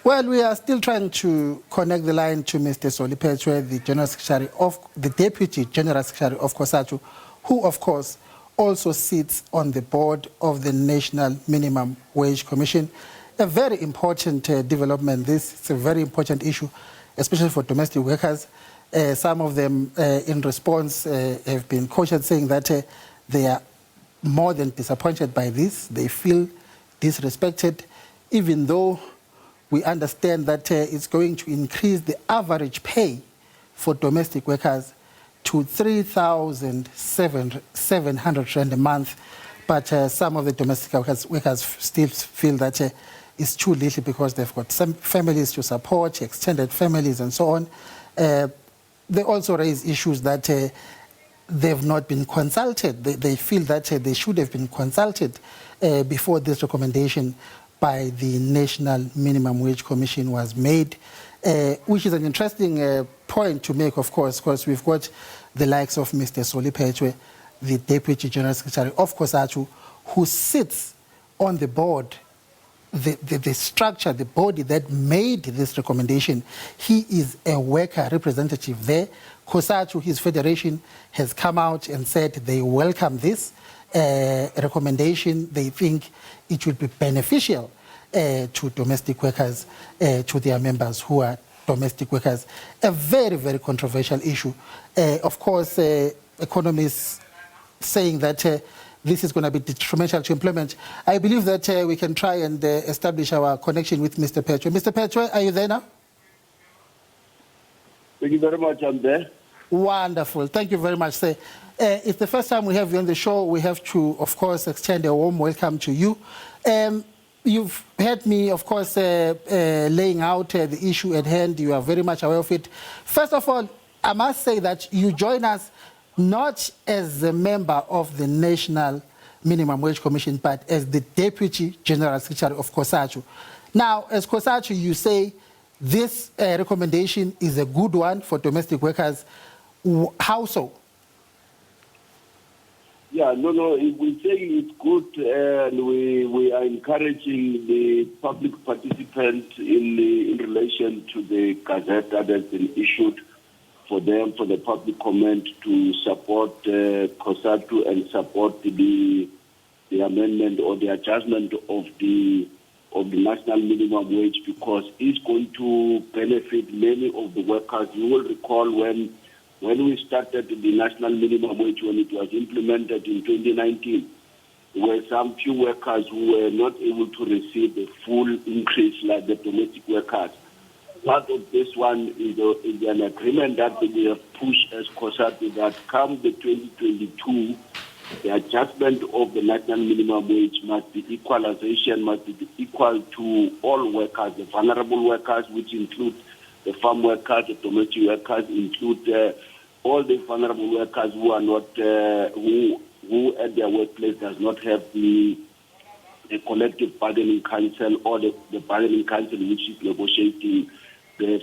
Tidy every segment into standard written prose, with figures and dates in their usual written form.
Well, we are still trying to connect the line to Mr. Phetoe, the Deputy General Secretary of COSATU, who, of course, also sits on the board of the National Minimum Wage Commission. A very important development. This is a very important issue, especially for domestic workers. Some of them, in response, have been quoted saying that they are more than disappointed by this. They feel disrespected, even though we understand that it's going to increase the average pay for domestic workers to 3,700 Rand a month. But some of the domestic workers still feel that it's too little because they've got some families to support, extended families and so on. They also raise issues that they've not been consulted. They feel that they should have been consulted before this recommendation by the National Minimum Wage Commission was made, which is an interesting point to make, of course, because we've got the likes of Mr. Phetoe, the Deputy General Secretary of COSATU, who sits on the board, the structure, the body that made this recommendation. He is a worker representative there. COSATU, his federation, has come out and said they welcome this recommendation. They think it will be beneficial to domestic workers, to their members who are domestic workers. A very, very controversial issue. Of course, economists saying that this is going to be detrimental to employment. I believe that we can try and establish our connection with Mr. Phetoe. Mr. Phetoe, are you there now? Thank you very much, I'm there. Wonderful. Thank you very much, sir. It's the first time we have you on the show. We have to, of course, extend a warm welcome to you. You've heard me, of course, laying out the issue at hand. You are very much aware of it. First of all, I must say that you join us not as a member of the National Minimum Wage Commission, but as the Deputy General Secretary of COSATU. Now, as COSATU, you say this recommendation is a good one for domestic workers. How so? Yeah, no, we say it's good, and we are encouraging the public participants in relation to the gazette that has been issued for them, for the public comment, to support COSATU and support the amendment or the adjustment of the national minimum wage, because it's going to benefit many of the workers. You will recall when we started the national minimum wage, when it was implemented in 2019, there were some few workers who were not able to receive the full increase like the domestic workers. Part of this one is an agreement that we have pushed as COSATU that come the 2022, the adjustment of the national minimum wage must be equalization, must be equal to all workers, the vulnerable workers, which include the farm workers, the domestic workers, include all the vulnerable workers who are not, who at their workplace does not have the collective bargaining council or the bargaining council which is negotiating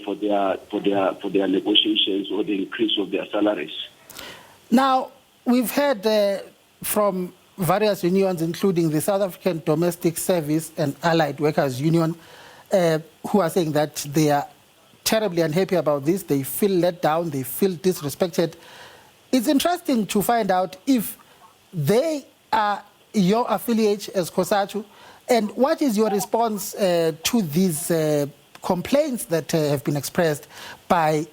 for their negotiations or the increase of their salaries. Now, we've heard from various unions, including the South African Domestic Service and Allied Workers Union, who are saying that they are terribly unhappy about this. They feel let down. They feel disrespected. It's interesting to find out if they are your affiliate as COSATU, and what is your response to these complaints that have been expressed by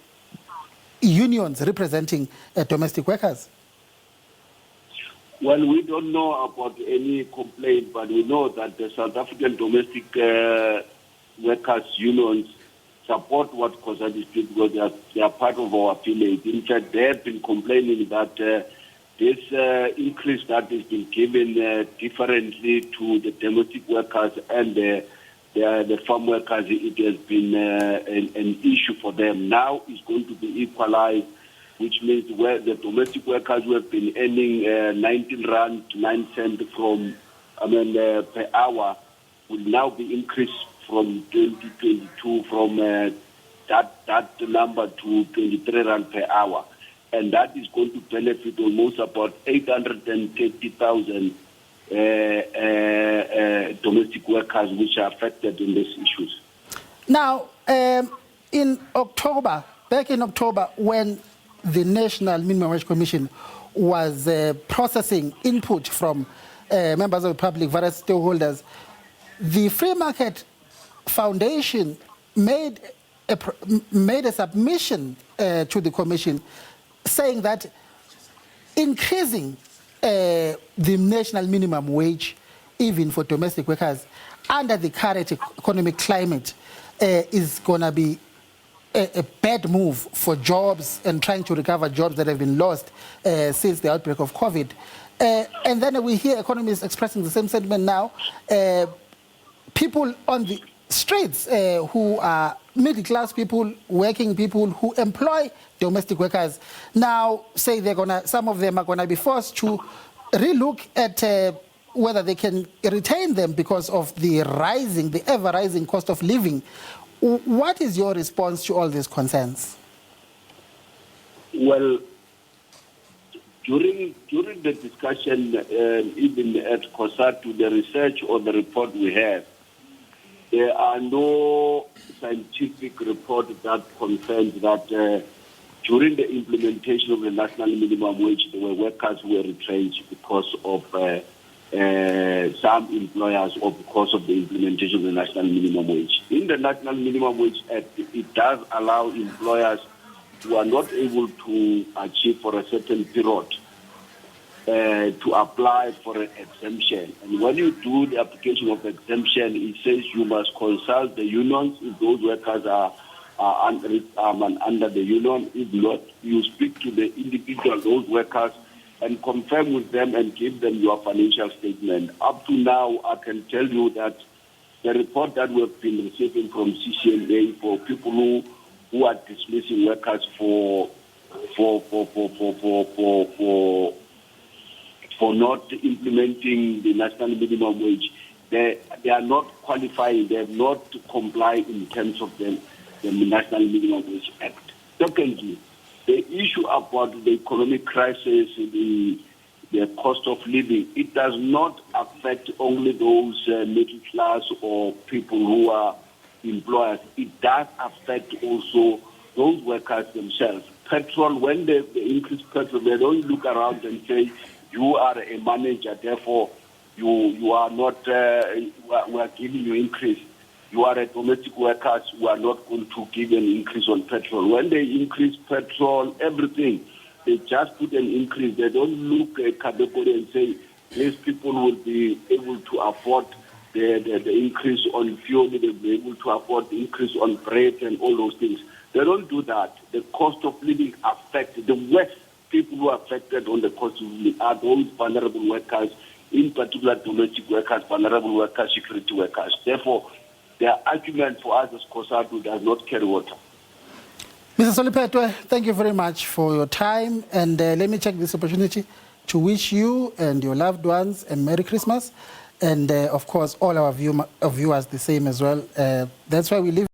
unions representing domestic workers? Well, we don't know about any complaint, but we know that the South African Domestic Workers Unions support what COSATU did because they are part of our affiliate. In fact, they have been complaining that this increase that has been given differently to the domestic workers and the farm workers, it has been an issue for them. Now it's going to be equalized, which means where the domestic workers who have been earning 19 Rand 9 cents per hour will now be increased from 2022 from that number to 23 Rand per hour. And that is going to benefit almost about 830,000 domestic workers which are affected in these issues. Now, in October, back in October, when the National Minimum Wage Commission was processing input from members of the public, various stakeholders, the Free Market Foundation made a submission to the Commission saying that increasing the national minimum wage, even for domestic workers, under the current economic climate, is going to be a bad move for jobs and trying to recover jobs that have been lost since the outbreak of COVID. And then we hear economists expressing the same sentiment now. People on the streets who are middle-class people, working people who employ domestic workers, now say some of them are going to be forced to relook at whether they can retain them because of the ever-rising cost of living. What is your response to all these concerns? Well, during the discussion, even at COSATU, the research or the report we have, there are no scientific reports that confirm that during the implementation of the national minimum wage, there were workers who were retrenched because of some employers or because of the implementation of the national minimum wage. In the National Minimum Wage Act, it does allow employers who are not able to achieve for a certain period to apply for an exemption. And when you do the application of exemption, it says you must consult the unions if those workers are under the union. If not, you speak to the individual, those workers, and confirm with them and give them your financial statement. Up to now, I can tell you that the report that we've been receiving from CCMA for people who are dismissing workers for not implementing the national minimum wage, they are not qualifying, they have not complied in terms of the National Minimum Wage Act. Secondly, the issue about the economic crisis, the cost of living, it does not affect only those middle class or people who are employers. It does affect also those workers themselves. Petrol, when they increase petrol, they don't look around and say, you are a manager, therefore you are not, we are giving you increase. You are a domestic worker, we are not going to give an increase on petrol. When they increase petrol, everything, they just put an increase. They don't look at category and say, these people will be able to afford the increase on fuel, they'll be able to afford the increase on bread and all those things. They don't do that. The cost of living affects the worst people who are affected on the cost of living are those vulnerable workers, in particular domestic workers, vulnerable workers, security workers. Therefore, their argument for us as COSATU does not carry water. Mr. Phetoe, thank you very much for your time. And let me take this opportunity to wish you and your loved ones a Merry Christmas. And, of course, all our viewers the same as well. That's why we live.